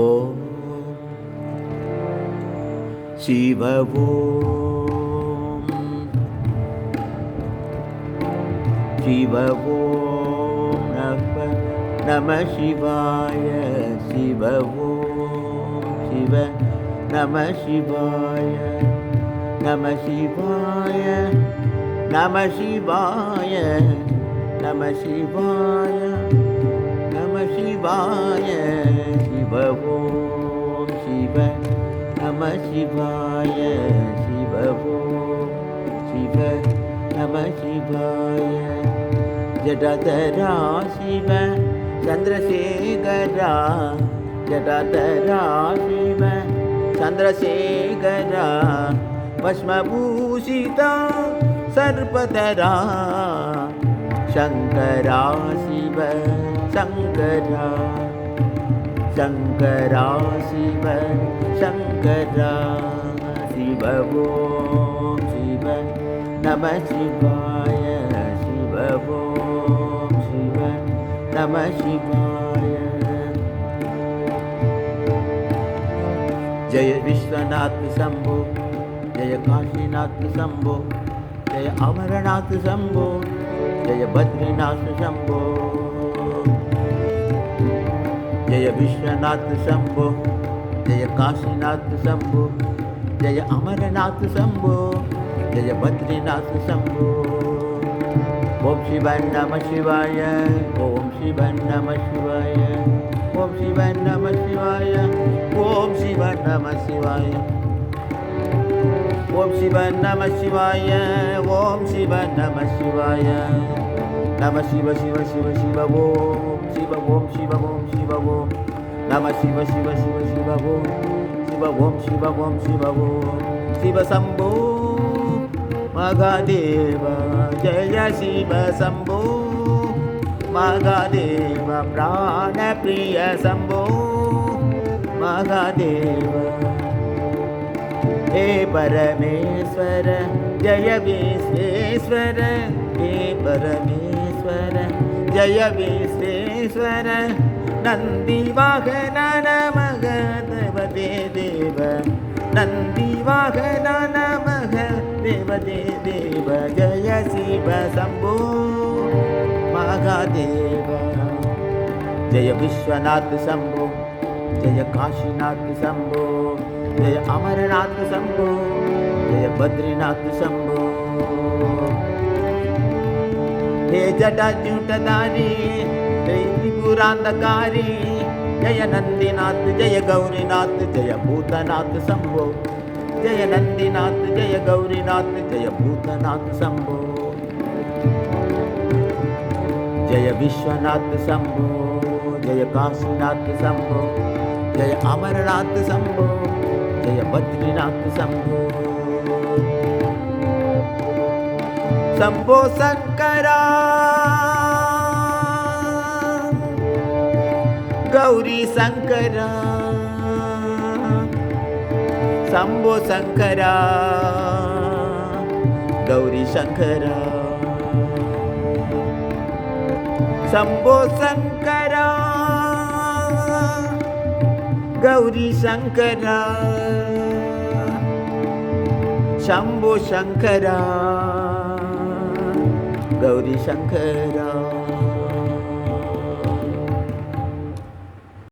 ஓம் சிவ ஓம் சிவ ஓம் நம சிவாய சிவ ஓம் சிவ நம சிவாய நம சிவாய நம சிவாய நம சிவாய நம சிவாய சிவ ஓம் சிவ நம சிவாய சிவ ஓம் சிவ நம சிவாய ஜடாதரா சிவ சந்திரசேகரா ஜடாதரா சிவ சந்திரசேகரா பஸ்மபூஷிதா சர்பதரா சங்கரா சிவ சங்கரா சங்கரா சிவ சங்கரா சிவ ஓம் சிவ நம சிவாய சிவ ஓம் சிவ நம சிவாய जय विश्वनाथ शंभो जय काशीनाथ शंभो जय अमरनाथ शंभो जय बद्रीनाथ शंभो जय विश्वनाथ शंभो जय काशीनाथ शंभो जय अमरनाथ शंभो जय बद्रीनाथ शंभो ओम शिवाय नमः शिवाय ओम शिवाय नमः शिवाय ओम शिवाय नमः शिवाय ओम शिवाय नमः शिवाय ओम शिवाय नमः शिवाय ओम शिवाय नमः शिवाय नमः शिव शिव शिव शिव ओम शिव ओम शिव ओम शिव ओम नमः शिव शिव शिव शिव ओम शिव ओम शिव ओम शिव ओम शिव शंभो महादेव जय शिव शंभो महादेव प्राणप्रिय शंभो महादेव हे परमेश्वर जय विश्वेश्वर हे परमेश्वर जय विश्वेश्वर नंदीवाहन नमः देवते देव नंदीवाहन नमः देवते देव जय शिव शंभो महादेव जय विश्वनाथ शंभो जय काशीनाथ शंभो जय अमरनाथ शंभो जय बद्रीनाथ शंभो हे जटाजूटधारी जय त्रिपुरांधकारी जय नंदीनाथ जय गौरीनाथ जय भूतनाथ शंभो जय नंदीनाथ जय गौरीनाथ जय भूतनाथ शंभो जय विश्वनाथ शंभो जय काशीनाथ शंभो जय अमरनाथ शंभो जय बद्रीनाथ शंभो शंभो शंकरा गौरी शंकरा शंभो शंकरा गौरी शंकरा शंभो शंकरा गौरी शंकरा शंभो शंकरा गौरी शंकरा